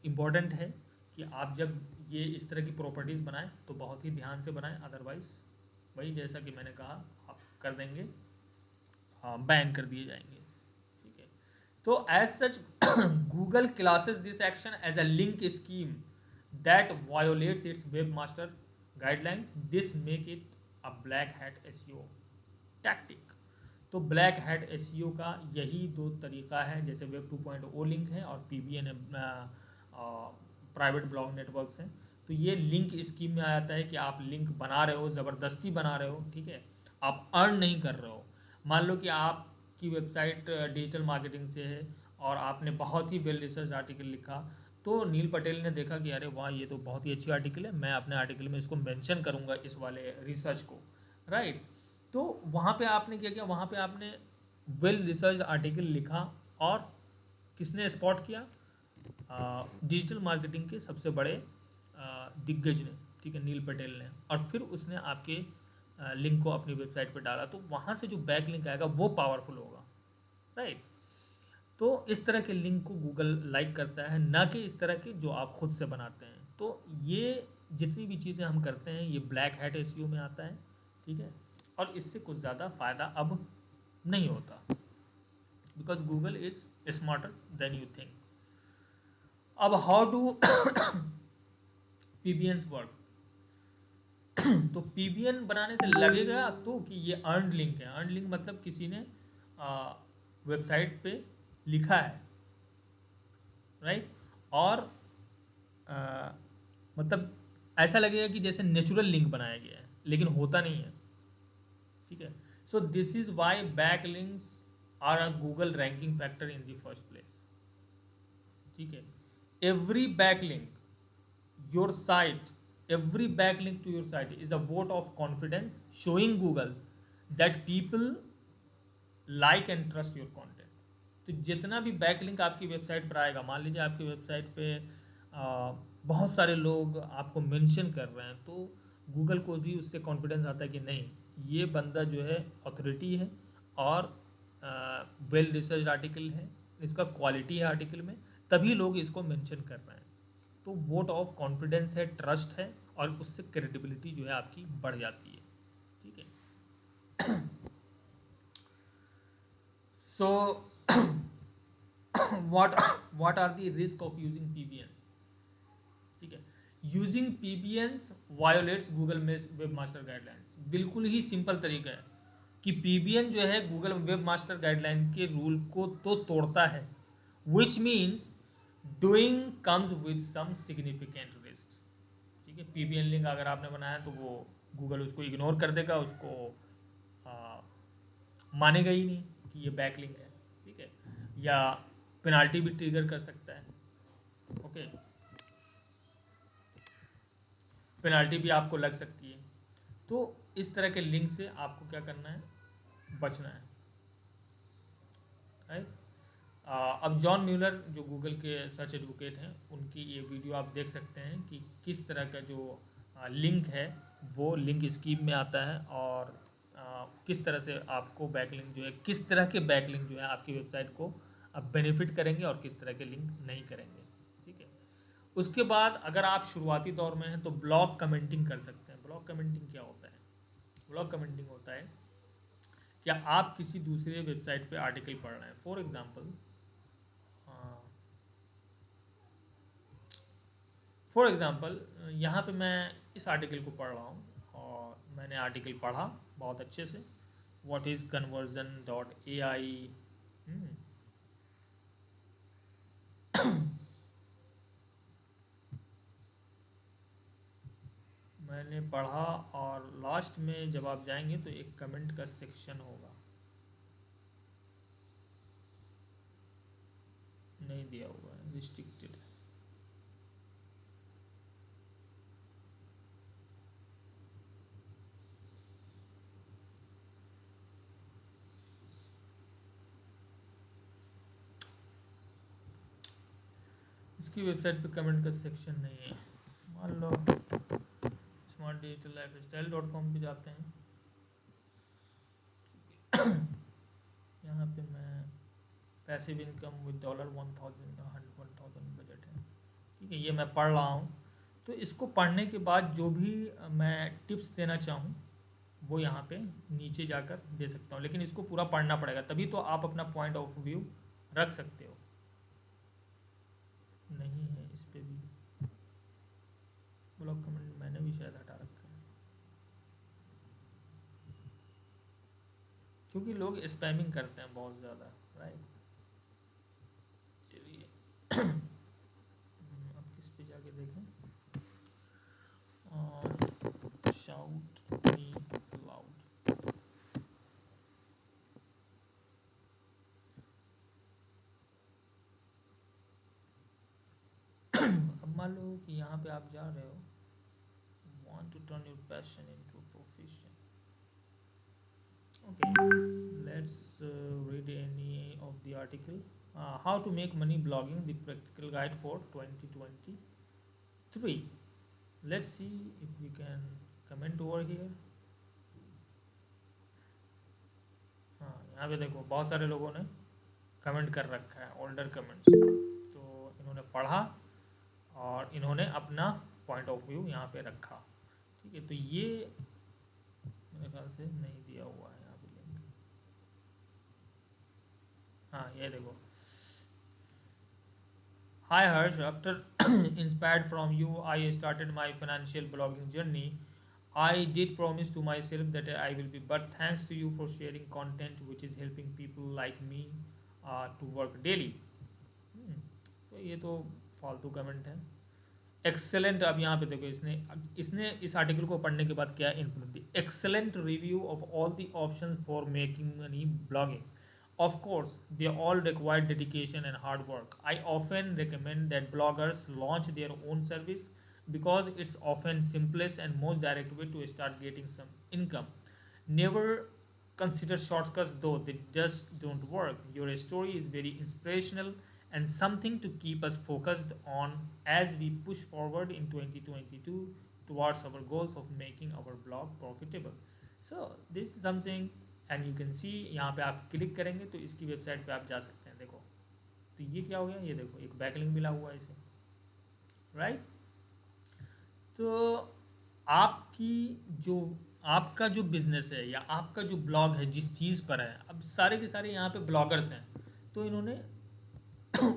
इम्पोर्टेंट है कि आप जब ये इस तरह की प्रॉपर्टीज़ बनाएं तो बहुत ही ध्यान से बनाएं, अदरवाइज़ वही जैसा कि मैंने कहा आप कर देंगे, बैन कर दिए जाएंगे। ठीक है, तो as such Google classes this action as a link scheme that violates its webmaster guidelines. This make it a black hat SEO tactic. तो ब्लैक हैट SEO का यही दो तरीका है, जैसे वेब 2.0 लिंक है और PBN प्राइवेट ब्लॉग नेटवर्क्स हैं। तो ये लिंक स्कीम में आ जाता है कि आप लिंक बना रहे हो, ज़बरदस्ती बना रहे हो। ठीक है, आप अर्न नहीं कर रहे हो। मान लो कि आपकी आपकी वेबसाइट डिजिटल मार्केटिंग से है और आपने बहुत ही वेल रिसर्च आर्टिकल लिखा, तो नील पटेल ने देखा कि अरे वाह, ये तो बहुत ही अच्छी आर्टिकल है, मैं अपने आर्टिकल में इसको मेंशन करूँगा, इस वाले रिसर्च को, राइट। तो वहाँ पे आपने क्या किया, वहाँ पे आपने वेल रिसर्च आर्टिकल लिखा और किसने स्पॉट किया, डिजिटल मार्केटिंग के सबसे बड़े दिग्गज ने, ठीक है, नील पटेल ने, और फिर उसने आपके लिंक को अपनी वेबसाइट पर डाला, तो वहाँ से जो बैक लिंक आएगा वो पावरफुल होगा, राइट। तो इस तरह के लिंक को गूगल लाइक करता है, ना कि इस तरह के जो आप खुद से बनाते हैं। तो ये जितनी भी चीज़ें हम करते हैं ये ब्लैक हैट एसईओ में आता है, ठीक है, और इससे कुछ ज़्यादा फ़ायदा अब नहीं होता, because Google is smarter than you think. अब हाउ डू पीबीएन्स वर्क, तो पीबीएन बनाने से लगेगा तो कि ये अर्न लिंक है। अर्न लिंक मतलब किसी ने वेबसाइट पे लिखा है, राइट, और मतलब ऐसा लगेगा कि जैसे नेचुरल लिंक बनाया गया है, लेकिन होता नहीं है, ठीक है। So this is why back links are a Google ranking factor in the first place, ठीक है। Every back link your site, every backlink to your site is a vote of confidence showing Google that people like and trust your content. तो जितना भी backlink आपकी website पर आएगा, मान लीजिए आपकी वेबसाइट पे बहुत सारे लोग आपको मेंशन कर रहे हैं, तो गूगल को भी उससे कॉन्फिडेंस आता है कि नहीं, ये बंदा जो है अथॉरिटी है और वेल रिसर्च आर्टिकल है, इसका क्वालिटी है आर्टिकल में, तभी लोग इसको मेंशन कर रहे हैं। तो वोट ऑफ कॉन्फिडेंस है, ट्रस्ट है, और उससे क्रेडिबिलिटी जो है आपकी बढ़ जाती है, ठीक है। So what are the risk of using PBNs, ठीक है। Using PBNs violates Google webmaster guidelines. बिल्कुल ही सिंपल तरीका है कि पीबीएन जो है गूगल वेब मास्टर गाइडलाइन के रूल को तो तोड़ता है, which means doing comes with some significant risk, ठीक है। पीबीएन लिंक अगर आपने बनाया तो वो गूगल उसको इग्नोर कर देगा, उसको मानेगा ही नहीं कि ये बैक लिंक है, ठीक है, या पेनाल्टी भी ट्रिगर कर सकता है, ओके, पेनाल्टी भी आपको लग सकती है। तो इस तरह के लिंक से आपको क्या करना है, बचना है, राइट। अब जॉन म्यूलर जो गूगल के सर्च एडवोकेट हैं, उनकी ये वीडियो आप देख सकते हैं कि किस तरह का जो लिंक है वो लिंक स्कीम में आता है, और किस तरह से आपको बैकलिंक जो है, किस तरह के बैकलिंक जो है आपकी वेबसाइट को बेनिफिट करेंगे और किस तरह के लिंक नहीं करेंगे, ठीक है। उसके बाद अगर आप शुरुआती दौर में हैं तो ब्लॉग कमेंटिंग कर सकते हैं। ब्लॉग कमेंटिंग क्या होता है? ब्लॉग कमेंटिंग होता है क्या आप किसी दूसरे वेबसाइट पे आर्टिकल पढ़ रहे हैं, फॉर एग्ज़ाम्पल यहाँ पे मैं इस आर्टिकल को पढ़ रहा हूँ और मैंने आर्टिकल पढ़ा बहुत अच्छे से, व्हाट इज़ conversion.ai, मैंने पढ़ा, और लास्ट में जब आप जाएंगे तो एक कमेंट का सेक्शन होगा, नहीं दिया हुआ है, रिस्ट्रिक्टेड है। इसकी वेबसाइट पे कमेंट का सेक्शन नहीं है। मान लो smart digital lifestyle .com पे जाते हैं, यहाँ पे मैं पैसिव इनकम विद $1000 बजट है, ठीक है, ये मैं पढ़ रहा हूँ। तो इसको पढ़ने के बाद जो भी मैं टिप्स देना चाहूँ वो यहाँ पे नीचे जाकर दे सकता हूँ, लेकिन इसको पूरा पढ़ना पड़ेगा, तभी तो आप अपना पॉइंट ऑफ व्यू रख सकते हो। नहीं है इस पे भी ब्लॉग कमेंट, मैंने भी शायद हटा रखा है, क्योंकि लोग स्पैमिंग करते हैं बहुत ज़्यादा, राइट। चलिए अब किस पे जाके देखें, शाउट मी लाउड, आप जा रहे हो, want to turn your passion into a profession. Okay, let's read any of the article. How to make money blogging, the practical guide for 2023. Let's see if we can comment over here. हाँ, यहाँ पे देखो बहुत सारे लोगों ने comment कर रखा है, ओल्डर कमेंट्स, तो इन्होंने पढ़ा और इन्होंने अपना पॉइंट ऑफ व्यू यहाँ पे रखा। ठीक है, तो ये मेरे ख्याल से नहीं दिया हुआ है यहाँ पे लिंक। हाँ, ये देखो, Hi Harsh, after inspired from you, I started my financial blogging journey. I did promise to myself that I will be, but thanks to you for sharing content which is helping people like me to work daily. तो ये तो फालतू comment है। Excellent, अब यहाँ पे देखो, इसने इस आर्टिकल को पढ़ने के बाद क्या input the, excellent review of all the options for making money blogging. Of course, they all require dedication and hard work. I often recommend that bloggers launch their own service because it's often simplest and most direct way to start getting some income. Never consider shortcuts though, they just don't work. Your story is very inspirational and something to keep us focused on as we push forward in 2022 towards our goals of making our blog profitable. So this is something, and you can see, यहाँ पे आप click करेंगे तो इसकी website पे आप जा सकते हैं। देखो, तो ये क्या हो गया, ये देखो एक बैकलिंक मिला हुआ है इसे, राइट। तो आपका जो बिजनेस है या आपका जो ब्लॉग है, जिस चीज़ पर है, अब सारे के सारे यहाँ पे ब्लॉगर्स हैं, तो इन्होंने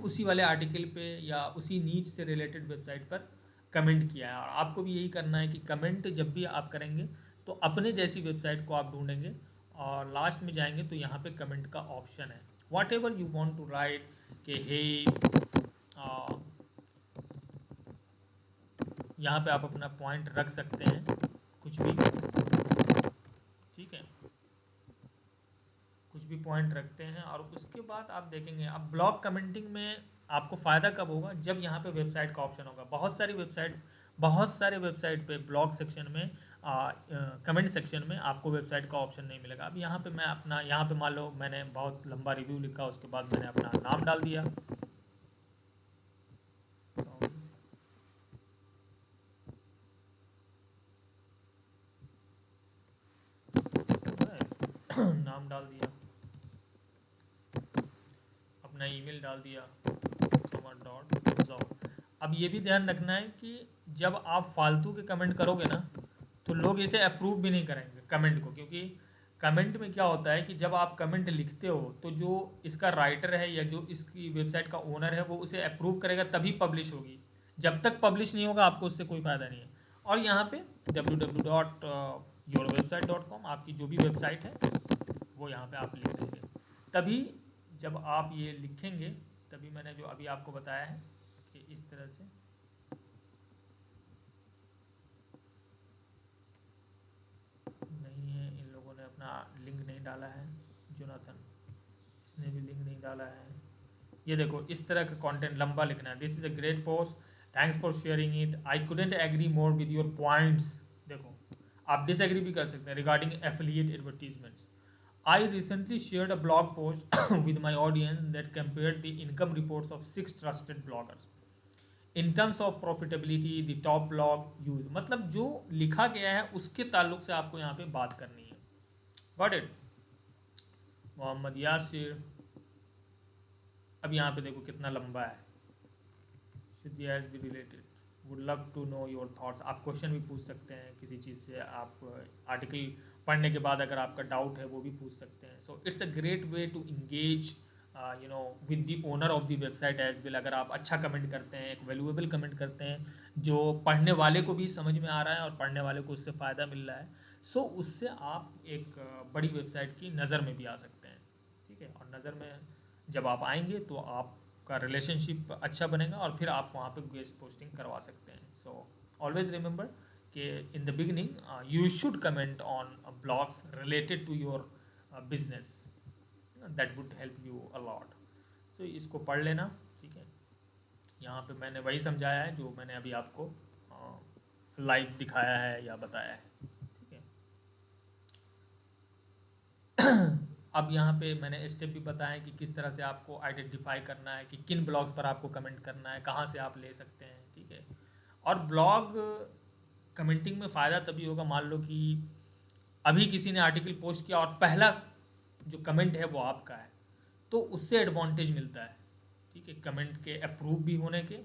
उसी वाले आर्टिकल पे या उसी नीच से रिलेटेड वेबसाइट पर कमेंट किया है। और आपको भी यही करना है कि कमेंट जब भी आप करेंगे तो अपने जैसी वेबसाइट को आप ढूंढेंगे और लास्ट में जाएंगे तो यहाँ पे कमेंट का ऑप्शन है, whatever you want to write के हे, यहाँ पे आप अपना पॉइंट रख सकते हैं, कुछ भी, ठीक है, कुछ भी पॉइंट रखते हैं। और उसके बाद आप देखेंगे, अब ब्लॉग कमेंटिंग में आपको फ़ायदा कब होगा, जब यहाँ पे वेबसाइट का ऑप्शन होगा। बहुत सारे वेबसाइट पे ब्लॉग सेक्शन में कमेंट सेक्शन में आपको वेबसाइट का ऑप्शन नहीं मिलेगा। अब यहाँ पे मैं अपना, यहाँ पे मान लो मैंने बहुत लंबा रिव्यू लिखा, उसके बाद मैंने अपना नाम डाल दिया, नाम डाल दिया, अपना ईमेल डाल दिया, अब ये भी ध्यान रखना है कि जब आप फालतू के कमेंट करोगे ना तो लोग इसे अप्रूव भी नहीं करेंगे कमेंट को, क्योंकि कमेंट में क्या होता है कि जब आप कमेंट लिखते हो तो जो इसका राइटर है या जो इसकी वेबसाइट का ओनर है वो उसे अप्रूव करेगा तभी पब्लिश होगी। जब तक पब्लिश नहीं होगा आपको उससे कोई फ़ायदा नहीं है। और यहाँ पे www.yourwebsite.com आपकी जो भी वेबसाइट है वो यहाँ पे आप लिख देंगे, तभी जब आप ये लिखेंगे तभी मैंने जो अभी आपको बताया है कि इस तरह से नहीं है, इन लोगों ने अपना लिंक नहीं डाला है, जोनाथन इसने भी लिंक नहीं डाला है। ये देखो, इस तरह का कंटेंट लंबा लिखना है, this is a great post, thanks for sharing it, I couldn't agree more with your points. देखो, आप डिसएग्री भी कर सकते हैं regarding affiliate advertisements. I recently shared a blog post with my audience that compared the income reports of 6 trusted bloggers. In terms of profitability, the top blog used, मतलब जो लिखा गया है उसके ताल्लुक से आपको यहाँ पे बात करनी है। Got it? मोहम्मद यासिर, अब यहाँ पे देखो कितना लंबा है, should the ads be related? Would love to know your thoughts. आप क्वेश्चन भी पूछ सकते हैं किसी चीज़ से, आप आर्टिकल पढ़ने के बाद अगर आपका डाउट है वो भी पूछ सकते हैं। So it's a great way to engage with the owner of the website as well. अगर आप अच्छा कमेंट करते हैं, एक वैल्यूएबल कमेंट करते हैं जो पढ़ने वाले को भी समझ में आ रहा है और पढ़ने वाले को उससे फ़ायदा मिल रहा है, सो उससे आप एक बड़ी वेबसाइट की नज़र में भी आ सकते हैं। ठीक है, और नज़र में जब आप आएंगे तो आपका रिलेशनशिप अच्छा बनेगा और फिर आप वहाँ पे गेस्ट पोस्टिंग करवा सकते हैं। सो ऑलवेज रिमेंबर कि in the beginning you should comment on blogs related to your business, that would help you a lot. So इसको पढ़ लेना, ठीक है। यहाँ पे मैंने वही समझाया है जो मैंने अभी आपको लाइव दिखाया है या बताया है, ठीक है। अब यहाँ पे मैंने स्टेप भी बताया कि किस तरह से आपको आइडेंटिफाई करना है कि किन ब्लॉग पर आपको कमेंट करना है, कहाँ से आप ले सकते हैं, ठीक है। और ब्लॉग कमेंटिंग में फ़ायदा तभी होगा, मान लो कि अभी किसी ने आर्टिकल पोस्ट किया और पहला जो कमेंट है वो आपका है, तो उससे एडवांटेज मिलता है, ठीक है, कमेंट के अप्रूव भी होने के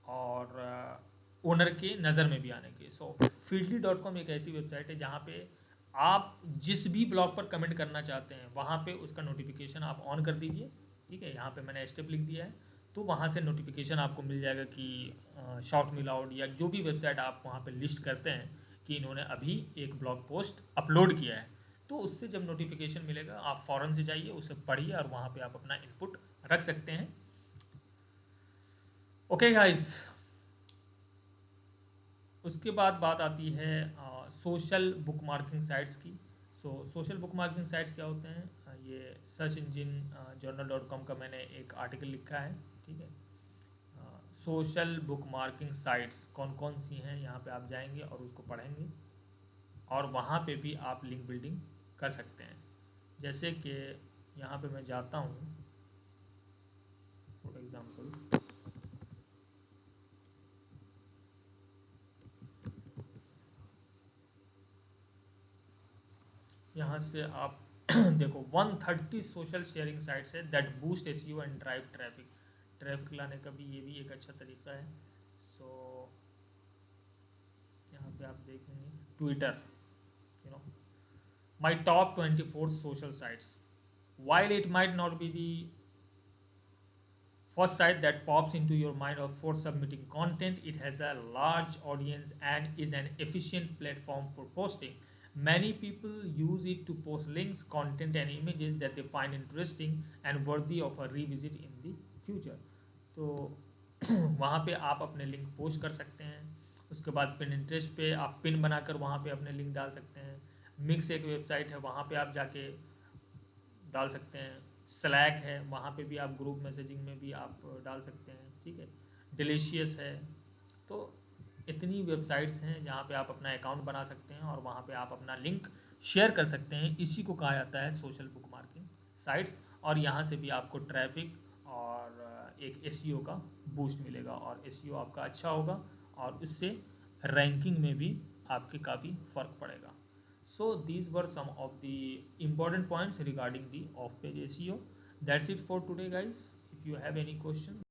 और ओनर के नज़र में भी आने के। सो feedly.com एक ऐसी वेबसाइट है जहाँ पे आप जिस भी ब्लॉग पर कमेंट करना चाहते हैं वहाँ पे उसका नोटिफिकेशन आप ऑन कर दीजिए, ठीक है। यहाँ पे मैंने स्टेप लिख दिया है, तो वहाँ से नोटिफिकेशन आपको मिल जाएगा कि शॉर्ट मी लाउड या जो भी वेबसाइट आप वहाँ पे लिस्ट करते हैं कि इन्होंने अभी एक ब्लॉग पोस्ट अपलोड किया है, तो उससे जब नोटिफिकेशन मिलेगा आप फ़ौरन से जाइए, उसे पढ़िए और वहाँ पे आप अपना इनपुट रख सकते हैं। ओके गाइस, उसके बाद बात आती है सोशल बुक मार्किंग साइट्स की। सोशल बुक मार्किंग साइट्स क्या होते हैं? ये सर्च इंजन journal.com का मैंने एक आर्टिकल लिखा है, ठीक है। सोशल बुक मार्किंग साइट्स कौन कौन सी हैं, यहाँ पे आप जाएंगे और उसको पढ़ेंगे और वहाँ पे भी आप लिंक बिल्डिंग कर सकते हैं। जैसे कि यहाँ पे मैं जाता हूँ, फॉर एग्जांपल यहाँ से आप देखो 130 सोशल शेयरिंग साइट्स है that boost SEO and drive traffic. Traffic लाने का भी ये भी एक अच्छा तरीका है। सो यहाँ पे आप देखेंगे Twitter, you know, my top 24 social sites. While it might not be the first site that pops into your mind of for submitting content, it has a large audience and is an efficient platform for posting. Many people use it to post links, content, and images that they find interesting and worthy of a revisit in the future. तो वहाँ पे आप अपने link post कर सकते हैं। उसके बाद पिनिंटरेस्ट पे आप पिन बनाकर वहाँ पे अपने लिंक डाल सकते हैं। मिक्स एक वेबसाइट है, वहाँ पे आप जाके डाल सकते हैं। स्लैक है, वहाँ पे भी आप ग्रुप मैसेजिंग में भी आप डाल सकते हैं, ठीक है। डिलीशियस है। तो इतनी वेबसाइट्स हैं जहाँ पे आप अपना अकाउंट बना सकते हैं और वहाँ पे आप अपना लिंक शेयर कर सकते हैं। इसी को कहा जाता है सोशल बुक मार्किंग साइट्स, और यहाँ से भी आपको ट्रैफिक और एक एसईओ का बूस्ट मिलेगा और एसईओ आपका अच्छा होगा और उससे रैंकिंग में भी आपके काफ़ी फ़र्क पड़ेगा। So these were some of the important points regarding the off-page SEO. That's it for today, guys. If you have any questions.